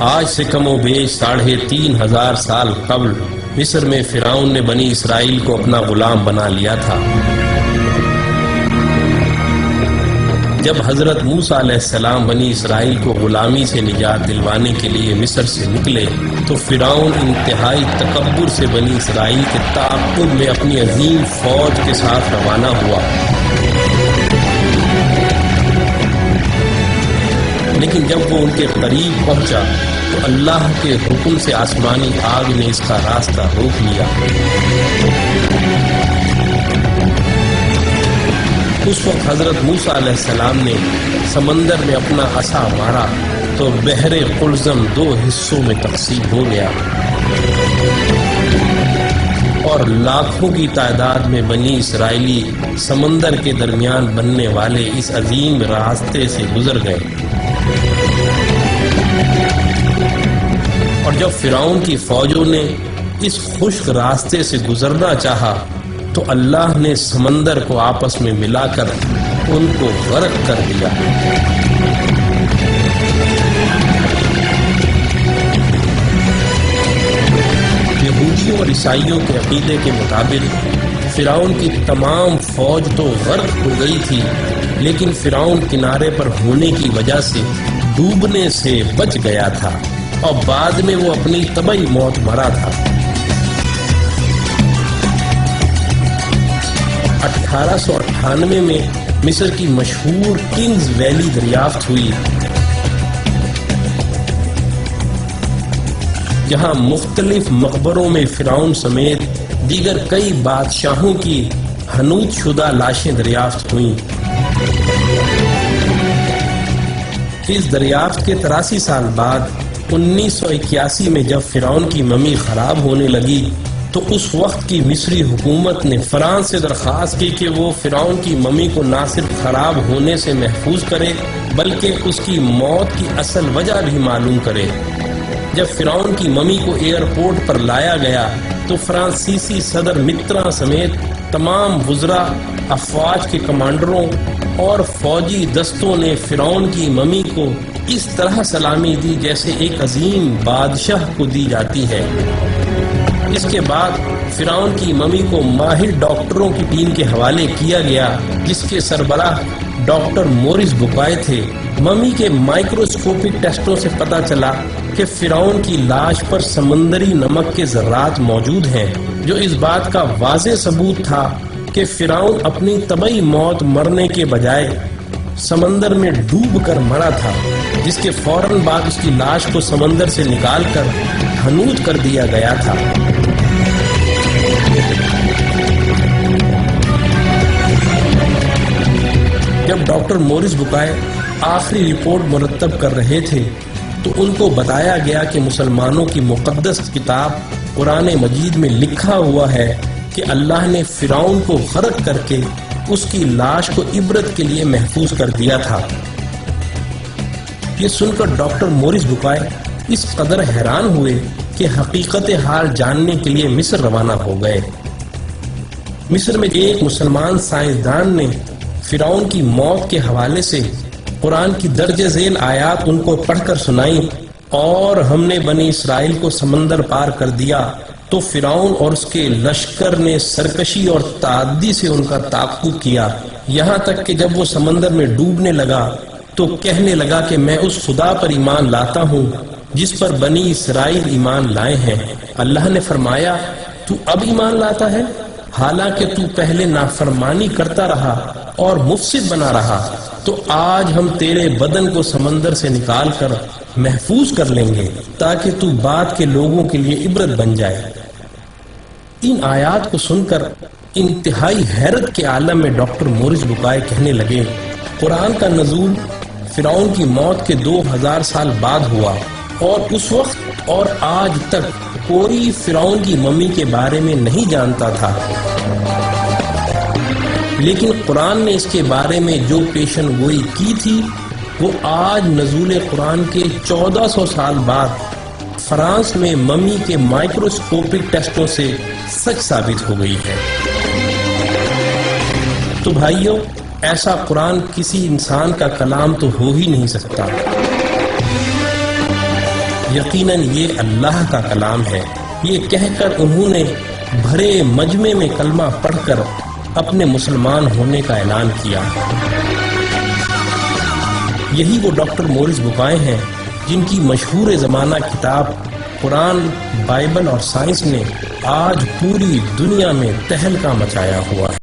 آج سے کم و بیش 3500 سال قبل مصر میں فرعون نے بنی اسرائیل کو اپنا غلام بنا لیا تھا۔ جب حضرت موسیٰ علیہ السلام بنی اسرائیل کو غلامی سے نجات دلوانے کے لیے مصر سے نکلے تو فرعون انتہائی تکبر سے بنی اسرائیل کے تعاقب میں اپنی عظیم فوج کے ساتھ روانہ ہوا، لیکن جب وہ ان کے قریب پہنچا تو اللہ کے حکم سے آسمانی آگ نے اس کا راستہ روک لیا۔ اس وقت حضرت موسیٰ علیہ السلام نے سمندر میں اپنا عصا مارا تو بحر قلزم 2 حصوں میں تقسیم ہو گیا اور لاکھوں کی تعداد میں بنی اسرائیلی سمندر کے درمیان بننے والے اس عظیم راستے سے گزر گئے۔ اور جب فرعون کی فوجوں نے اس خشک راستے سے گزرنا چاہا تو اللہ نے سمندر کو آپس میں ملا کر ان کو غرق کر دیا۔ یہودیوں اور عیسائیوں کے عقیدے کے مطابق فرعون کی تمام فوج تو غرق ہو گئی تھی، لیکن فرعون کنارے پر ہونے کی وجہ سے ڈوبنے سے بچ گیا تھا اور بعد میں وہ اپنی طبعی موت مرا تھا۔ 1898 میں مصر کی مشہور کنگز ویلی دریافت ہوئی، جہاں مختلف مقبروں میں فرعون سمیت دیگر کئی بادشاہوں کی حنوط شدہ لاشیں دریافت ہوئیں۔ اس دریافت کے 83 سال بعد 1981 میں جب فرعون کی ممی خراب ہونے لگی تو اس وقت کی مصری حکومت نے فرانس سے درخواست کی کہ وہ فرعون کی ممی کو نہ صرف خراب ہونے سے محفوظ کرے بلکہ اس کی موت کی اصل وجہ بھی معلوم کرے۔ جب فرعون کی ممی کو ایئرپورٹ پر لایا گیا تو فرانسیسی صدر مترا سمیت تمام وزراء، افواج کے کمانڈروں اور فوجی دستوں نے فرعون کی ممی کو اس طرح سلامی دی جیسے ایک عظیم بادشاہ کو دی جاتی ہے۔ اس کے بعد فرعون کی ممی کو ماہر ڈاکٹروں کی ٹیم کے حوالے کیا گیا جس کے سربراہ ڈاکٹر مورس بکائے تھے۔ ممی کے مائکروسکوپک ٹیسٹوں سے پتہ چلا کہ فرعون کی لاش پر سمندری نمک کے ذرات موجود ہیں، جو اس بات کا واضح ثبوت تھا کہ فرعون اپنی طبعی موت مرنے کے بجائے سمندر میں ڈوب کر مرا تھا، جس کے فوراً بعد اس کی لاش کو سمندر سے نکال کر حنوط کر دیا گیا تھا۔ جب ڈاکٹر مورس بکائے آخری رپورٹ مرتب کر رہے تھے تو ان کو بتایا گیا کہ مسلمانوں کی مقدس کتاب قرآن مجید میں لکھا ہوا ہے کہ اللہ نے فرعون کو غرق کر کے اس کی لاش کو عبرت کے لیے محفوظ کر دیا تھا۔ یہ سن کر ڈاکٹر مورس بکائے اس قدر حیران ہوئے کہ حقیقت حال جاننے کے لیے مصر روانہ ہو گئے۔ مصر میں ایک مسلمان سائنسدان نے فرعون کی موت کے حوالے سے قرآن کی درج ذیل آیات ان کو پڑھ کر سنائی، اور ہم نے بنی اسرائیل کو سمندر پار کر دیا تو فرعون اور اس کے لشکر نے سرکشی اور تعدی سے ان کا تعاقب کیا، یہاں تک کہ جب وہ سمندر میں ڈوبنے لگا تو کہنے لگا کہ میں اس خدا پر ایمان لاتا ہوں جس پر بنی اسرائیل ایمان لائے ہیں۔ اللہ نے فرمایا تو اب ایمان لاتا ہے حالانکہ تو پہلے نافرمانی کرتا رہا اور مفسد بنا رہا، تو آج ہم تیرے بدن کو سمندر سے نکال کر محفوظ کر لیں گے تاکہ تو بعد کے لوگوں کے لیے عبرت بن جائے۔ ان آیات کو سن کر انتہائی حیرت کے عالم میں ڈاکٹر مورس بکائے کہنے لگے، قرآن کا نزول فرعون کی موت کے 2000 سال بعد ہوا، اور اس وقت اور آج تک کوئی فرعون کی ممی کے بارے میں نہیں جانتا تھا، لیکن قرآن نے اس کے بارے میں جو پیشن گوئی کی تھی وہ آج نزول قرآن کے 1400 سال بعد فرانس میں ممی کے مائکروسکوپک ٹیسٹوں سے سچ ثابت ہو گئی ہے۔ تو بھائیو، ایسا قرآن کسی انسان کا کلام تو ہو ہی نہیں سکتا۔ یقیناً یہ اللہ کا کلام ہے۔ یہ کہہ کر انہوں نے بھرے مجمع میں کلمہ پڑھ کر اپنے مسلمان ہونے کا اعلان کیا۔ یہی وہ ڈاکٹر مورس بکائے ہیں جن کی مشہور زمانہ کتاب قرآن، بائبل اور سائنس نے آج پوری دنیا میں تہلکہ مچایا ہوا ہے۔